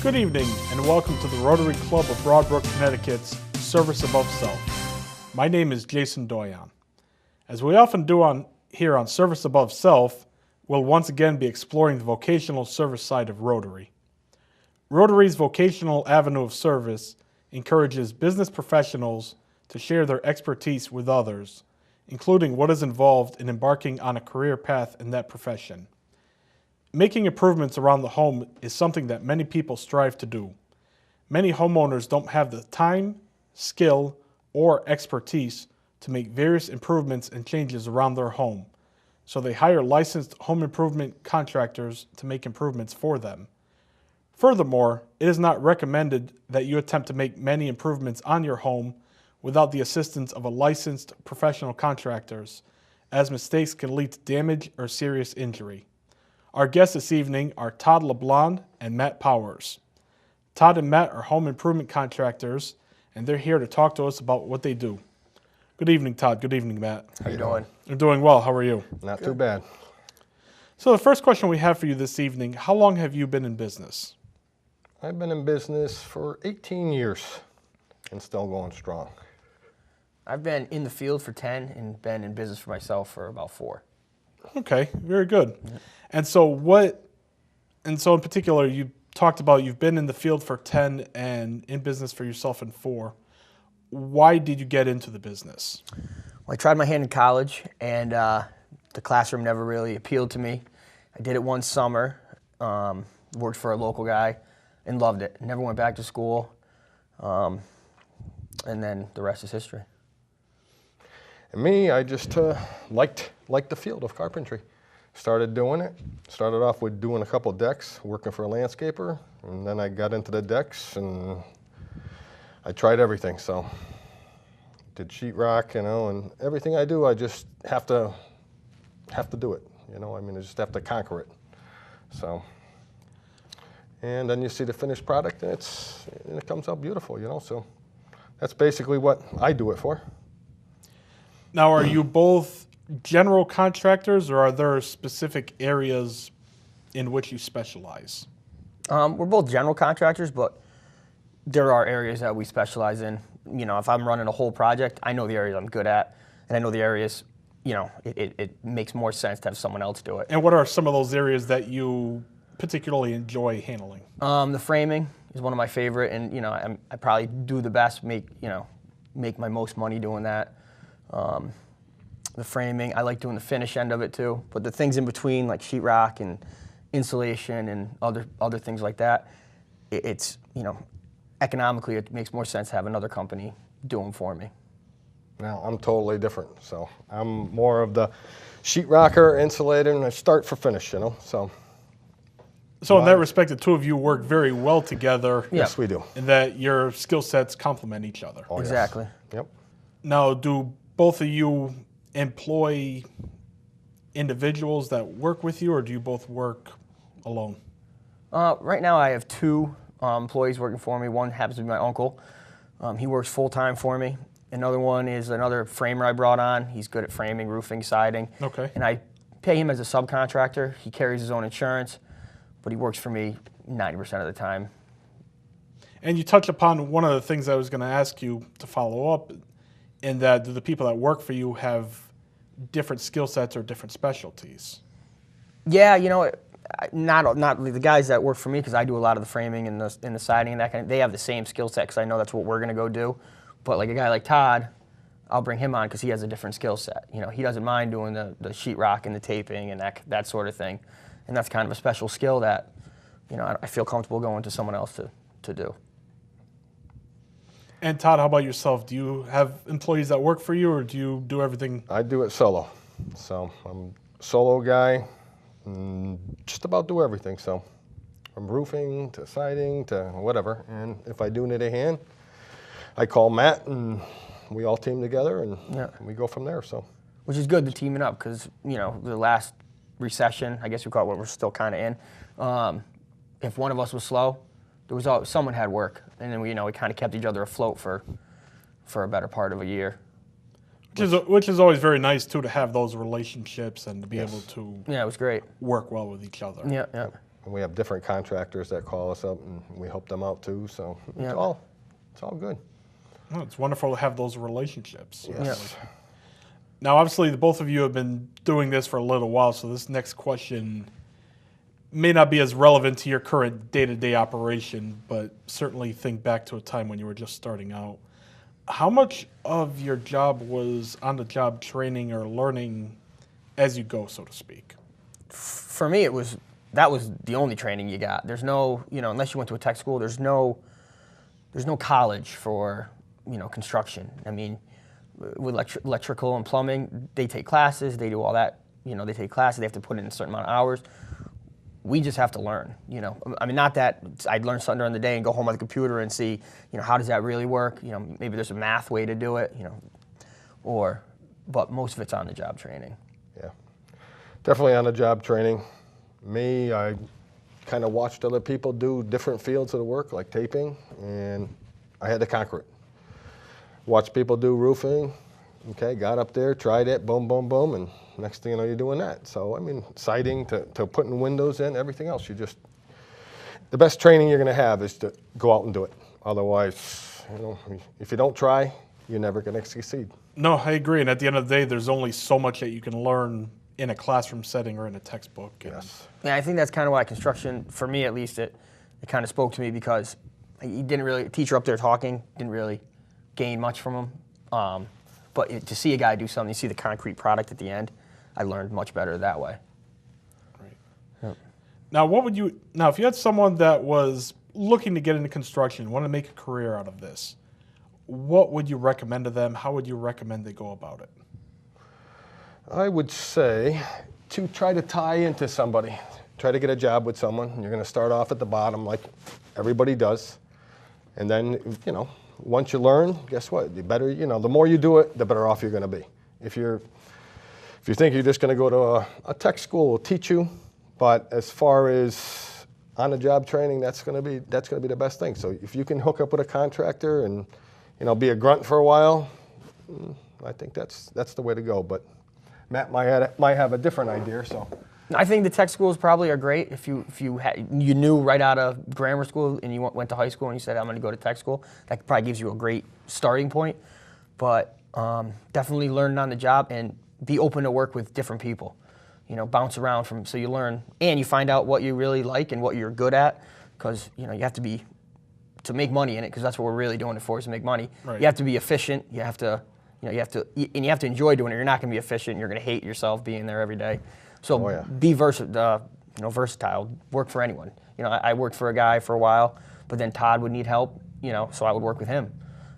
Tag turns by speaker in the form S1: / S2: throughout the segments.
S1: Good evening and welcome to the Rotary Club of Broadbrook, Connecticut's Service Above Self. My name is Jason Doyon. As we often do here on Service Above Self, we'll once again be exploring the vocational service side of Rotary. Rotary's vocational avenue of service encourages business professionals to share their expertise with others, including what is involved in embarking on a career path in that profession. Making improvements around the home is something that many people strive to do. Many homeowners don't have the time, skill, or expertise to make various improvements and changes around their home, so they hire licensed home improvement contractors to make improvements for them. Furthermore, it is not recommended that you attempt to make many improvements on your home without the assistance of a licensed professional contractors, as mistakes can lead to damage or serious injury. Our guests this evening are Todd LeBlond and Matt Powers. Todd and Matt are home improvement contractors, and they're here to talk to us about what they do. Good evening, Todd. Good evening, Matt.
S2: How you doing?
S1: I'm doing well. How are you?
S2: Not too bad.
S1: So the first question we have for you this evening, how long have you been in business?
S2: I've been in business for 18 years and still going strong.
S3: I've been in the field for 10 and been in business for myself for about 4.
S1: Okay, very good. And so in particular, you talked about you've been in the field for 10 and in business for yourself in 4. Why did you get into the business?
S3: Well, I tried my hand in college, and the classroom never really appealed to me. I did it one summer, worked for a local guy, and loved it. Never went back to school, and then the rest is history.
S2: And me, I just liked the field of carpentry. Started doing it. Started off with doing a couple decks, working for a landscaper, and then I got into the decks and I tried everything. So did sheetrock, and everything I do, I just have to do it. I just have to conquer it. So, and then you see the finished product, and it comes out beautiful. So that's basically what I do it for.
S1: Now, are you both general contractors, or are there specific areas in which you specialize?
S3: We're both general contractors, but there are areas that we specialize in. If I'm running a whole project, I know the areas I'm good at, and I know the areas, it makes more sense to have someone else do it.
S1: And what are some of those areas that you particularly enjoy handling?
S3: The framing is one of my favorite, and I probably do the best, make my most money doing that. The framing, I like doing the finish end of it too, but the things in between, like sheetrock and insulation and other things like that, it's economically it makes more sense to have another company do them for me.
S2: Now I'm totally different, so I'm more of the sheetrocker, insulator, and I start for finish. So
S1: in that respect, the two of you work very well together.
S2: Yes, we do.
S1: And that your skill sets complement each other.
S2: Oh,
S3: exactly.
S2: Yes. Yep.
S1: Now, do both of you employ individuals that work with you, or do you both work alone?
S3: Right now I have 2 employees working for me. One happens to be my uncle. He works full-time for me. Another one is another framer I brought on. He's good at framing, roofing, siding.
S1: Okay.
S3: And I pay him as a subcontractor. He carries his own insurance, but he works for me 90% of the time.
S1: And you touch upon one of the things I was going to ask you to follow up, in that do the people that work for you have different skill sets or different specialties?
S3: Yeah, not the guys that work for me, because I do a lot of the framing and the siding and that kind of. They have the same skill set because I know that's what we're going to go do. But like a guy like Todd, I'll bring him on because he has a different skill set. He doesn't mind doing the sheetrock and the taping and that sort of thing, and that's kind of a special skill that I feel comfortable going to someone else to do. And
S1: Todd, how about yourself? Do you have employees that work for you, or do you do everything?
S2: I do it solo. So I'm a solo guy, and just about do everything. So from roofing to siding to whatever. And if I do need a hand, I call Matt, and we all team together, and we go from there. So,
S3: which is good, the teaming up, because the last recession, I guess we call it, what we're still kind of in. If one of us was slow, there was someone had work, and then we kind of kept each other afloat for a better part of a year.
S1: Which is always very nice too, to have those relationships and to be able to
S3: it was great.
S1: work well with each other.
S3: Yeah.
S2: And we have different contractors that call us up, and we help them out too. So it's all good.
S1: Oh, it's wonderful to have those relationships.
S2: Yes.
S1: Now, obviously, the both of you have been doing this for a little while, so this next question may not be as relevant to your current day-to-day operation, but certainly think back to a time when you were just starting out. How much of your job was on-the-job training or learning as you go, so to speak?
S3: For me, that was the only training you got. There's no, unless you went to a tech school, there's no college for, construction. I mean, with electrical and plumbing, they take classes, they do all that. They take classes, they have to put in a certain amount of hours. We just have to learn, I mean, not that I'd learn something during the day and go home on the computer and see, how does that really work? Maybe there's a math way to do it, but most of it's on the job training.
S2: Yeah, definitely on the job training. Me, I kind of watched other people do different fields of the work, like taping, and I had to conquer it. Watched people do roofing, okay, got up there, tried it, boom, boom, boom, and next thing you know, you're doing that. So, I mean, siding to putting windows in, everything else, the best training you're gonna have is to go out and do it. Otherwise, if you don't try, you're never gonna succeed.
S1: No, I agree, and at the end of the day, there's only so much that you can learn in a classroom setting or in a textbook.
S2: Yes.
S3: Yeah, I think that's kind of why construction, for me at least, it kind of spoke to me because you didn't really, teacher up there talking, didn't really gain much from him. But to see a guy do something, you see the concrete product at the end, I learned much better that way.
S1: Right.
S3: Yep.
S1: Now, if you had someone that was looking to get into construction, want to make a career out of this, what would you recommend to them? How would you recommend they go about it?
S2: I would say to try to tie into somebody. Try to get a job with someone. You're going to start off at the bottom like everybody does. And then, once you learn, guess what? The better, the more you do it, the better off you're going to be. If you think you're just going to go to a tech school, will teach you, but as far as on-the-job training, that's going to be the best thing. So if you can hook up with a contractor and, be a grunt for a while, I think that's the way to go. But Matt might have a different idea. So
S3: I think the tech schools probably are great. If you knew right out of grammar school and you went to high school and you said, I'm going to go to tech school, that probably gives you a great starting point. But definitely learn on the job and be open to work with different people. Bounce around so you learn and you find out what you really like and what you're good at, because you have to make money in it, because that's what we're really doing it for, is to make money.
S1: Right.
S3: You have to be efficient. You have to enjoy doing it. You're not going to be efficient. You're going to hate yourself being there every day. So be versatile. Work for anyone. I worked for a guy for a while, but then Todd would need help. So I would work with him,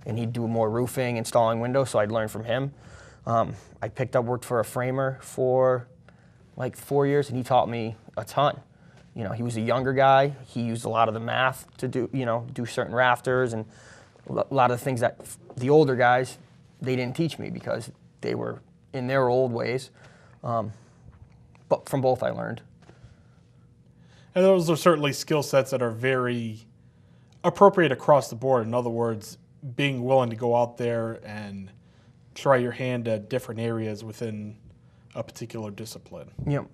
S3: and he'd do more roofing, installing windows. So I'd learn from him. I worked for a framer for like 4 years, and he taught me a ton. He was a younger guy. He used a lot of the math to do certain rafters and a lot of the things that the older guys, they didn't teach me because they were in their old ways. But from both I learned.
S1: And those are certainly skill sets that are very appropriate across the board. In other words, being willing to go out there and try your hand at different areas within a particular discipline.
S3: Yep.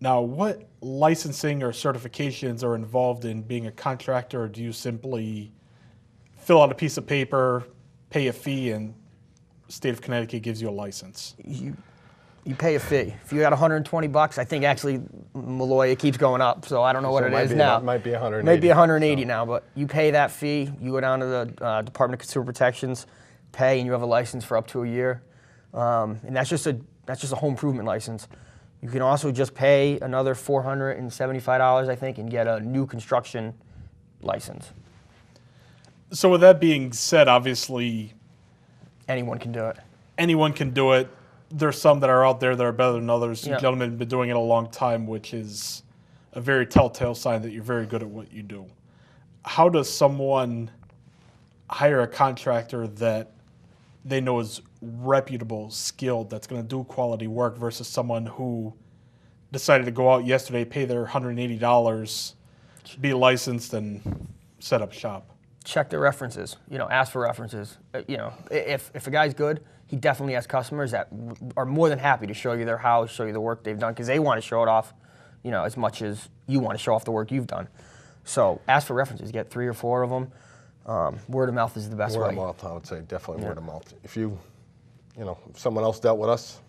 S1: Now, what licensing or certifications are involved in being a contractor, or do you simply fill out a piece of paper, pay a fee, and the state of Connecticut gives you a license?
S3: You pay a fee. If you got $120, I think actually Malloy, it keeps going up, so I don't know what it is now.
S2: It might be 180.
S3: Maybe 180 now, but you pay that fee. You go down to the Department of Consumer Protection's, pay, and you have a license for up to a year. And that's just a home improvement license. You can also just pay another $475, I think, and get a new construction license.
S1: So with that being said, obviously
S3: Anyone can do it.
S1: anyone can do it. There's some that are out there that are better than others.
S3: Yeah.
S1: You gentlemen have been doing it a long time, which is a very telltale sign that you're very good at what you do. How does someone hire a contractor that they know is reputable, skilled, that's going to do quality work versus someone who decided to go out yesterday, pay their $180, be licensed, and set up shop?
S3: Check the references. Ask for references. If a guy's good, he definitely has customers that are more than happy to show you their house, show you the work they've done, because they want to show it off, you know, as much as you want to show off the work you've done. So ask for references, get 3 or 4 of them. Word of mouth is the best way.
S2: Word of mouth, I would say, definitely word of mouth. If you know, if someone else dealt with us,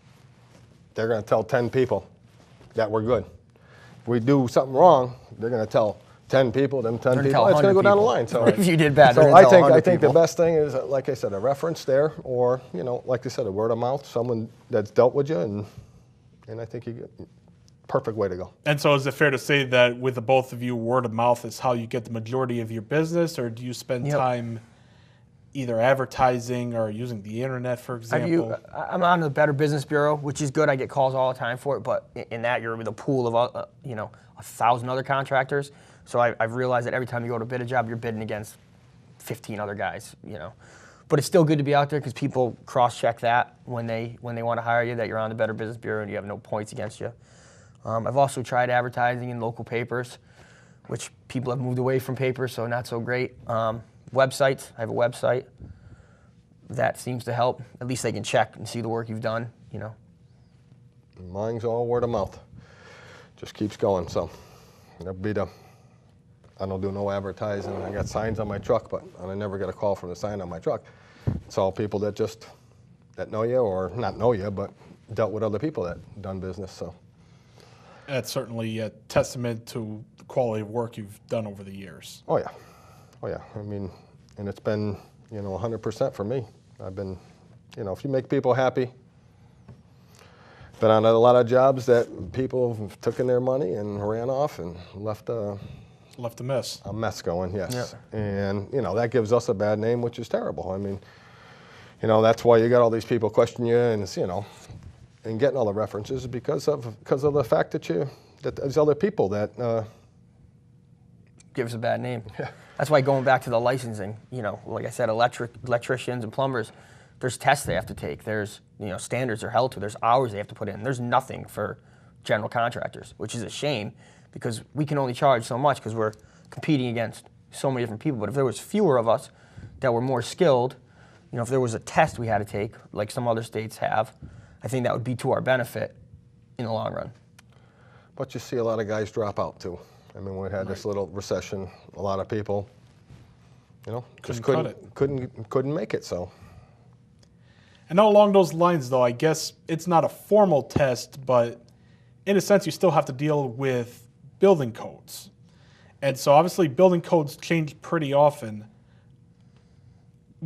S2: they're going to tell 10 people that we're good. If we do something wrong, they're going to tell 10 people, then 10 people. It's going to go down the line. So
S3: if you did bad,
S2: so I think the best thing is, like I said, a reference there, or, you know, like I said, a word of mouth, someone that's dealt with you, and I think you get perfect way to go.
S1: And so is it fair to say that with the both of you, word of mouth is how you get the majority of your business, or do you spend time either advertising or using the internet, for example?
S3: I'm on the Better Business Bureau, which is good. I get calls all the time for it, but in that you're with a pool of, you know, 1,000 other contractors. So I've realized that every time you go to bid a job, you're bidding against 15 other guys, you know. But it's still good to be out there because people cross-check that when they want to hire you, that you're on the Better Business Bureau and you have no points against you. I've also tried advertising in local papers, which people have moved away from papers, so not so great. Websites, I have a website. That seems to help. At least they can check and see the work you've done, you know.
S2: Mine's all word of mouth. Just keeps going, so that'll be I don't do no advertising. I got signs on my truck, but I never get a call from the sign on my truck. It's all people that know you, or not know you, but dealt with other people that done business, so.
S1: That's certainly a testament to the quality of work you've done over the years.
S2: Oh yeah, oh yeah. I mean, and it's been, you know, 100% for me. I've been, you know, if you make people happy, been on a lot of jobs that people have taken their money and ran off and left a mess. A mess going, yes. Yeah. And, you know, that gives us a bad name, which is terrible. I mean, you know, that's why you got all these people questioning you, and it's, you know, and getting all the references because of the fact that there's other people that
S3: give us a bad name.
S2: Yeah.
S3: That's why going back to the licensing, you know, like I said, electricians and plumbers, there's tests they have to take. There's, you know, standards they're held to. There's hours they have to put in. There's nothing for general contractors, which is a shame because we can only charge so much because we're competing against so many different people. But if there was fewer of us that were more skilled, you know, if there was a test we had to take, like some other states have, I think that would be to our benefit in the long run.
S2: But you see a lot of guys drop out too. I mean, we had this little recession. A lot of people, you know, just couldn't make it. So.
S1: And now along those lines, though, I guess it's not a formal test, but in a sense, you still have to deal with building codes. And so obviously building codes change pretty often.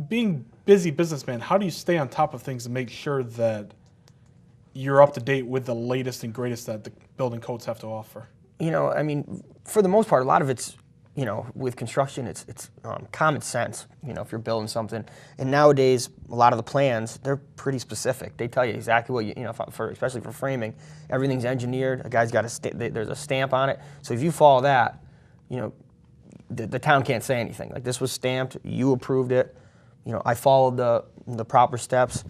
S1: Being busy businessman, how do you stay on top of things and make sure that you're up to date with the latest and greatest that the building codes have to offer?
S3: You know, I mean, for the most part, a lot of it's, you know, with construction, it's common sense, you know, if you're building something. And nowadays, a lot of the plans, they're pretty specific. They tell you exactly what you know, especially for framing, everything's engineered. A guy's got there's a stamp on it. So if you follow that, you know, the town can't say anything. Like, this was stamped, you approved it, you know, I followed the proper steps.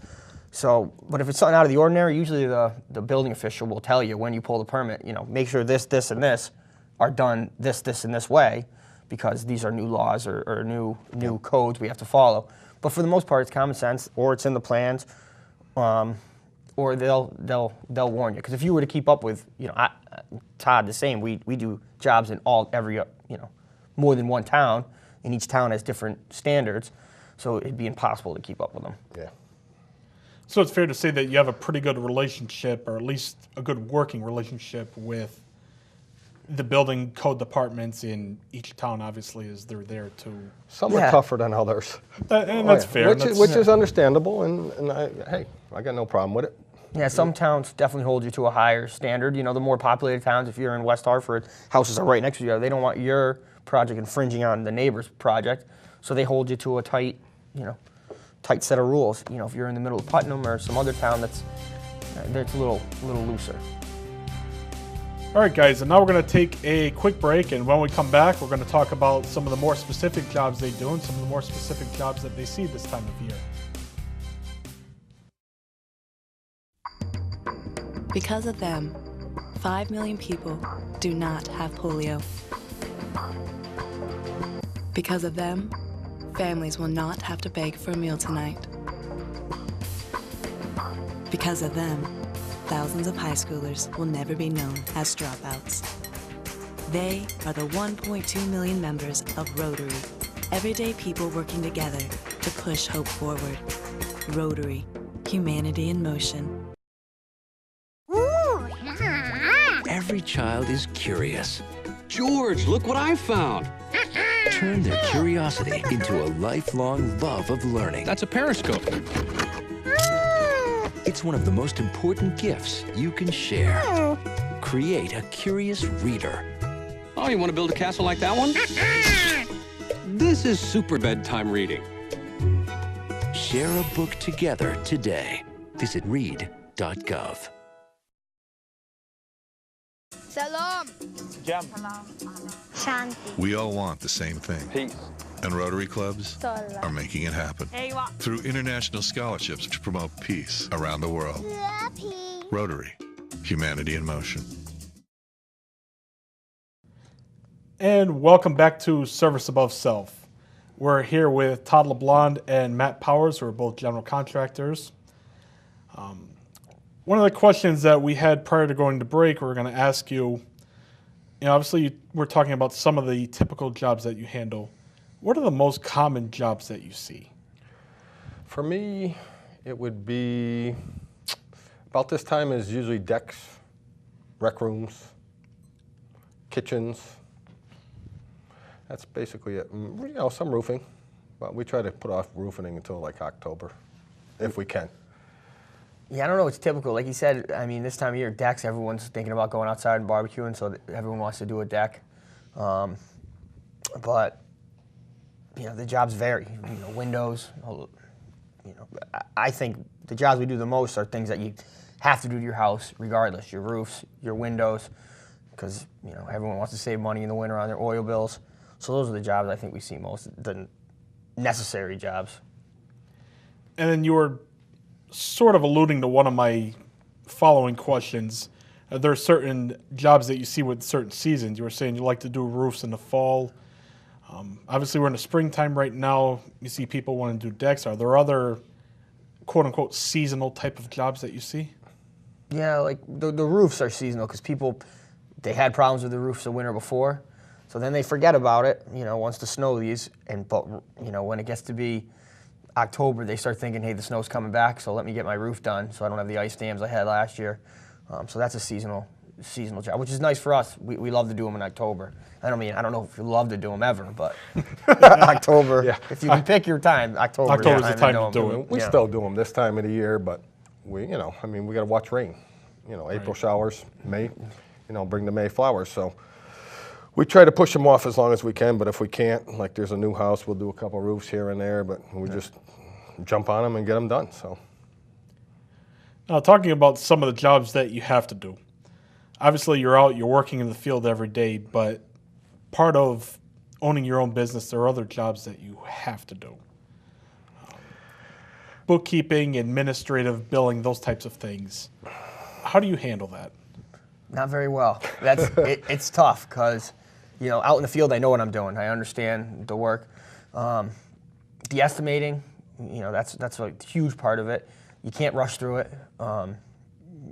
S3: So, but if it's something out of the ordinary, usually the building official will tell you when you pull the permit, you know, make sure this, and this are done this, and this way, because these are new laws or new codes we have to follow. But for the most part, it's common sense, or it's in the plans, or they'll warn you. Because if you were to keep up with, you know, Todd, the same. We do jobs in every you know, more than one town, and each town has different standards, so it'd be impossible to keep up with them.
S2: Yeah.
S1: So it's fair to say that you have a pretty good relationship, or at least a good working relationship with the building code departments in each town, obviously, as they're there to...
S2: Some are tougher than others.
S1: And that's fair.
S2: Which is understandable, and hey, I got no problem with it.
S3: Yeah, some towns definitely hold you to a higher standard. You know, the more populated towns, if you're in West Hartford, houses are right next to you. They don't want your project infringing on the neighbor's project, so they hold you to a tight, you know, tight set of rules. You know, if you're in the middle of Putnam or some other town that's a little looser.
S1: All right, guys, and now we're going to take a quick break, and when we come back, we're going to talk about some of the more specific jobs they do and some of the more specific jobs that they see this time of year.
S4: Because of them, 5 million people do not have polio. Because of them, families will not have to beg for a meal tonight. Because of them, thousands of high schoolers will never be known as dropouts. They are the 1.2 million members of Rotary, everyday people working together to push hope forward. Rotary, humanity in motion.
S5: Every child is curious.
S6: George, look what I found.
S5: Turn their curiosity into a lifelong love of learning.
S6: That's a periscope.
S5: It's one of the most important gifts you can share. Create a curious reader.
S6: Oh, you want to build a castle like that one? This is super bedtime reading.
S5: Share a book together today. Visit read.gov.
S7: Salam.
S8: Jam.
S7: Shanti.
S9: We all want the same thing.
S8: Peace.
S9: And Rotary clubs
S7: Salam.
S9: are making it happen. Through international scholarships to promote peace around the world. Rotary, humanity in motion.
S1: And welcome back to Service Above Self. We're here with Todd LeBlond and Matt Powers, who are both general contractors. One of the questions that we had prior to going to break, we were going to ask you, obviously we're talking about some of the typical jobs that you handle. What are the most common jobs that you see?
S2: For me, it would be about this time is usually decks, rec rooms, kitchens. That's basically it. Some roofing, but we try to put off roofing until like October, if we can.
S3: Yeah, I don't know. It's typical. Like you said, I mean, this time of year, decks, everyone's thinking about going outside and barbecuing, so everyone wants to do a deck. But, the jobs vary. Windows, I think the jobs we do the most are things that you have to do to your house regardless. Your roofs, your windows, because, everyone wants to save money in the winter on their oil bills. So those are the jobs I think we see most, the necessary jobs.
S1: And then you were sort of alluding to one of my following questions. There are certain jobs that you see with certain seasons. You were saying you like to do roofs in the fall. Obviously, we're in the springtime right now. You see people want to do decks. Are there other, quote-unquote, seasonal type of jobs that you see?
S3: Yeah, like the roofs are seasonal because people, they had problems with the roofs the winter before. So then they forget about it, once the snow leaves. But when it gets to be October, they start thinking, hey, the snow's coming back, so let me get my roof done so I don't have the ice dams I had last year. So that's a seasonal job, which is nice for us. We love to do them in October. I don't know if you love to do them ever, but October,
S2: Yeah.
S3: if you can pick your time, October's
S1: the time to do it.
S2: We still do them this time of the year, but we got to watch rain. April showers, May, bring the May flowers. So we try to push them off as long as we can, but if we can't, like there's a new house, we'll do a couple roofs here and there, but we just jump on them and get them done. So.
S1: Now, talking about some of the jobs that you have to do. Obviously, you're working in the field every day, but part of owning your own business, there are other jobs that you have to do. Bookkeeping, administrative, billing, those types of things. How do you handle that?
S3: Not very well. It's tough because, out in the field, I know what I'm doing. I understand the work. The estimating, that's a huge part of it. You can't rush through it.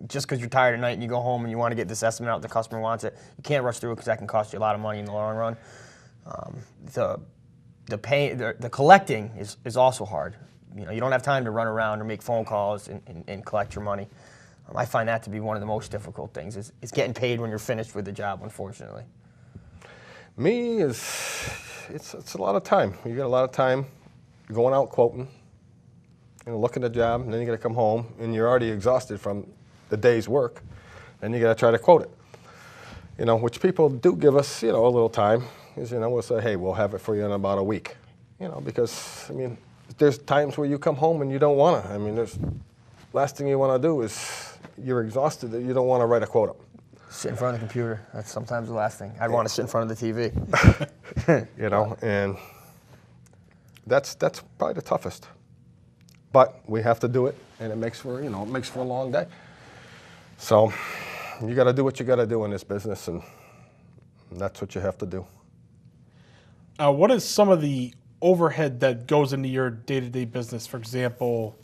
S3: Just because you're tired at night and you go home and you want to get this estimate out, the customer wants it, you can't rush through it because that can cost you a lot of money in the long run. The collecting is also hard. You don't have time to run around or make phone calls and collect your money. I find that to be one of the most difficult things, is getting paid when you're finished with the job, unfortunately.
S2: Me, it's a lot of time. You got a lot of time going out quoting, looking at the job, and then you got to come home, and you're already exhausted from the day's work, and you got to try to quote it. Which people do give us, a little time, is, we'll say, hey, we'll have it for you in about a week. Because, there's times where you come home and you don't want to. There's last thing you want to do is you're exhausted that you don't want to write a quote up.
S3: Sit in front of the computer. That's sometimes the last thing. I'd want to sit in front of the TV.
S2: And that's probably the toughest. But we have to do it, and it makes for a long day. So you got to do what you got to do in this business, and that's what you have to do.
S1: What is some of the overhead that goes into your day-to-day business? For example,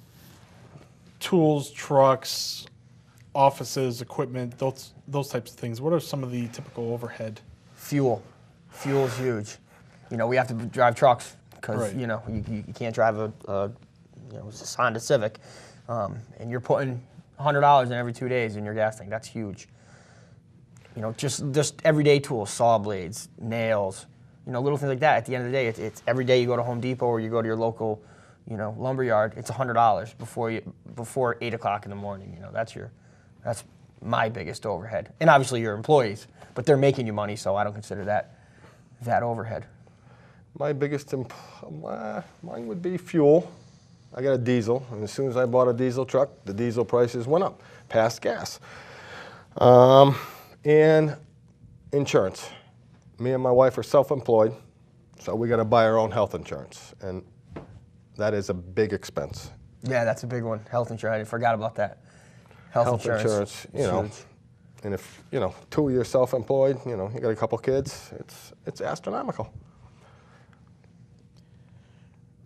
S1: tools, trucks, offices, equipment, those types of things, what are some of the typical overhead?
S3: Fuel. Fuel's huge. We have to drive trucks because,
S1: Right.
S3: you can't drive a Honda Civic. And you're putting $100 in every 2 days in your gas tank. That's huge. Just everyday tools, saw blades, nails, little things like that. At the end of the day, it's every day you go to Home Depot or you go to your local, lumber yard, it's $100 before 8 o'clock in the morning. That's my biggest overhead. And obviously your employees, but they're making you money, so I don't consider that overhead.
S2: My biggest, mine would be fuel. I got a diesel, and as soon as I bought a diesel truck, the diesel prices went up, past gas. And insurance. Me and my wife are self-employed, so we got to buy our own health insurance, and that is a big expense.
S3: Yeah, that's a big one. Health insurance. I forgot about that. Health insurance,
S2: huge. And if 2 of you are self-employed, you got a couple kids, it's astronomical.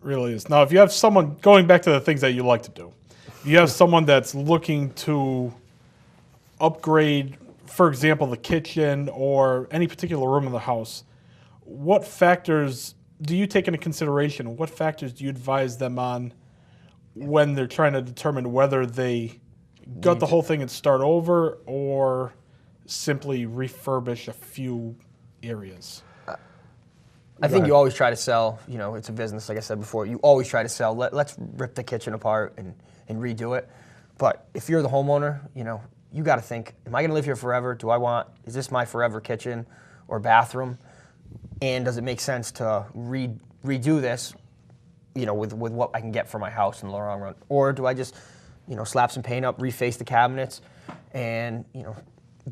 S1: Really is. Now, if you have someone, going back to the things that you like to do, if you have someone that's looking to upgrade, for example, the kitchen or any particular room in the house, what factors do you take into consideration? What factors do you advise them on when they're trying to determine whether they gut the whole thing and start over or simply refurbish a few areas?
S3: I think you always try to sell, it's a business, like I said before, you always try to sell. Let's rip the kitchen apart and redo it. But if you're the homeowner, you got to think, am I going to live here forever? Is this my forever kitchen or bathroom? And does it make sense to redo this, with what I can get for my house in the long run? Or do I just, slap some paint up, reface the cabinets, and,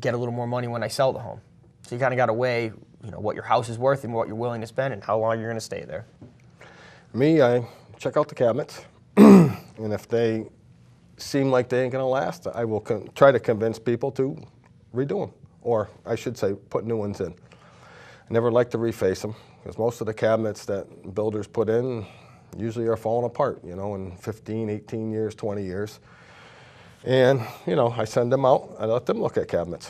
S3: get a little more money when I sell the home? So you kind of got to weigh, what your house is worth and what you're willing to spend and how long you're going to stay there.
S2: Me, I check out the cabinets, and if they seem like they ain't going to last, I will try to convince people to redo them, or I should say put new ones in. I never like to reface them, because most of the cabinets that builders put in usually are falling apart, in 15, 18 years, 20 years. And, I send them out, I let them look at cabinets,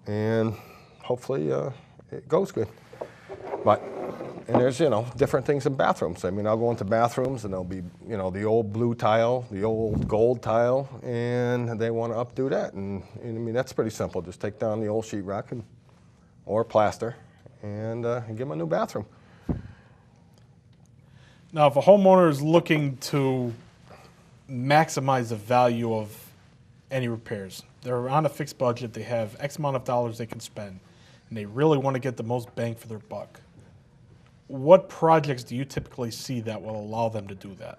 S2: and hopefully it goes good. And there's, different things in bathrooms. I mean, I'll go into bathrooms and there'll be, the old blue tile, the old gold tile, and they want to updo that. And I mean, that's pretty simple. Just take down the old sheetrock or plaster and give them a new bathroom.
S1: Now, if a homeowner is looking to maximize the value of any repairs, they're on a fixed budget, they have X amount of dollars they can spend, and they really want to get the most bang for their buck, what projects do you typically see that will allow them to do that?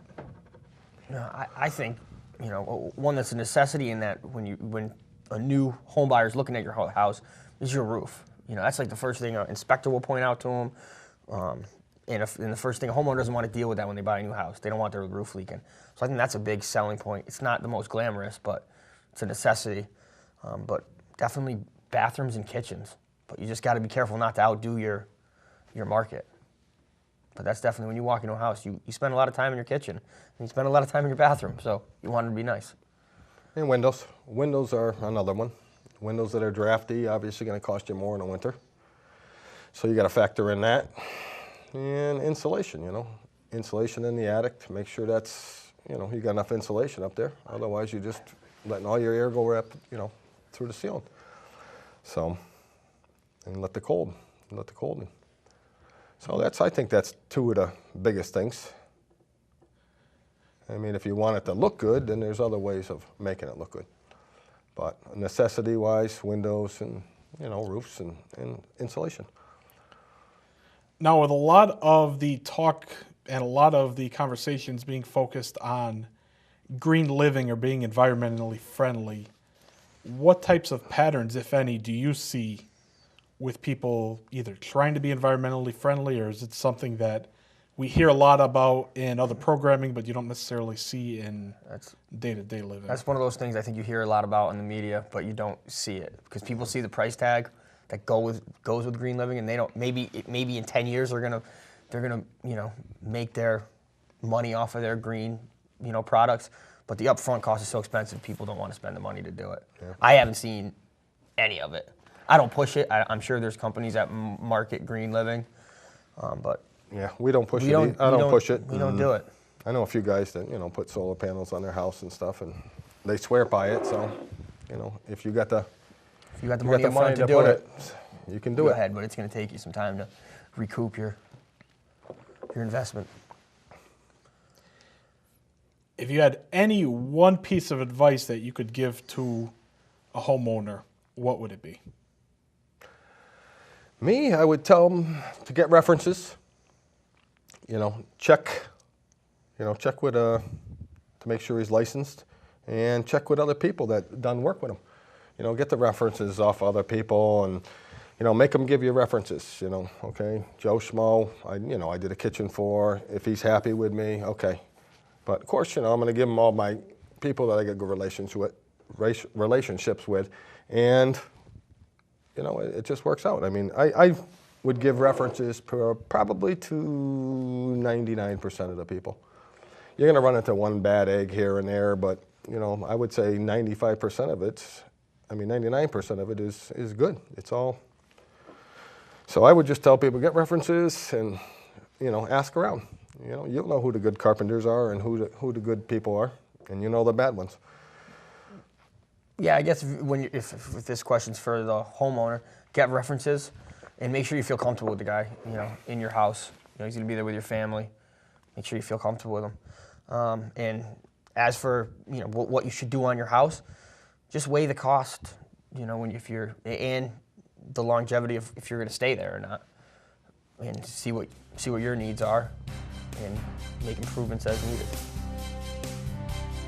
S3: I think, one that's a necessity in that when a new home buyer is looking at your house is your roof. That's like the first thing an inspector will point out to them. And the first thing, a homeowner doesn't want to deal with that when they buy a new house. They don't want their roof leaking. So I think that's a big selling point. It's not the most glamorous, but it's a necessity. But definitely bathrooms and kitchens. But you just got to be careful not to outdo your market. But that's definitely, when you walk into a house, you spend a lot of time in your kitchen, and you spend a lot of time in your bathroom, so you want it to be nice.
S2: And windows. Windows are another one. Windows that are drafty, obviously going to cost you more in the winter. So you got to factor in that. And insulation, insulation in the attic to make sure that's, you got enough insulation up there. Otherwise, you're just letting all your air go through the ceiling. So, and let the cold in. So I think that's two of the biggest things. I mean, if you want it to look good, then there's other ways of making it look good. But necessity-wise, windows and, roofs and insulation.
S1: Now, with a lot of the talk and a lot of the conversations being focused on green living or being environmentally friendly, what types of patterns, if any, do you see with people either trying to be environmentally friendly, or is it something that we hear a lot about in other programming but you don't necessarily see in day-to-day living?
S3: That's one of those things I think you hear a lot about in the media, but you don't see it. Because people see the price tag that goes with green living, and they don't. Maybe in 10 years they're gonna make their money off of their green products, But the upfront cost is so expensive, people don't want to spend the money to do it. Yeah. I haven't seen any of it. I don't push it. I'm sure there's companies that market green living, but
S2: yeah, we don't push it. I don't push it.
S3: We don't do it.
S2: I know a few guys that put solar panels on their house and stuff, and they swear by it. So, if you got the
S3: money up front to do it,
S2: you can do
S3: go
S2: it.
S3: ahead, but it's going to take you some time to recoup your investment.
S1: If you had any one piece of advice that you could give to a homeowner, what would it be?
S2: Me, I would tell them to get references. Check with to make sure he's licensed, and check with other people that done work with him. Get the references off other people, and make them give you references. Okay, Joe Schmo, I did a kitchen for. If he's happy with me, okay. But of course, I'm going to give him all my people that I get good relationships with, and it just works out. I mean, I would give references probably to 99% of the people. You're going to run into one bad egg here and there, but I would say 95% of it, 99% of it is good. It's all. So I would just tell people, get references and ask around. You'll know who the good carpenters are and who the good people are, and the bad ones.
S3: Yeah, I guess if this question's for the homeowner, get references and make sure you feel comfortable with the guy, in your house. He's going to be there with your family. Make sure you feel comfortable with him. And as for, what you should do on your house, just weigh the cost, and the longevity of if you're going to stay there or not, and see what your needs are and make improvements as needed.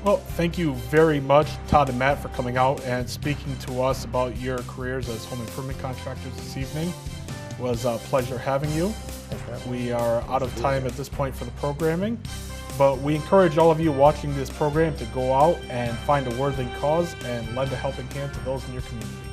S1: Well, thank you very much, Todd and Matt, for coming out and speaking to us about your careers as home improvement contractors this evening. It was a pleasure having you. We are out of time at this point for the programming, but we encourage all of you watching this program to go out and find a worthy cause and lend a helping hand to those in your community.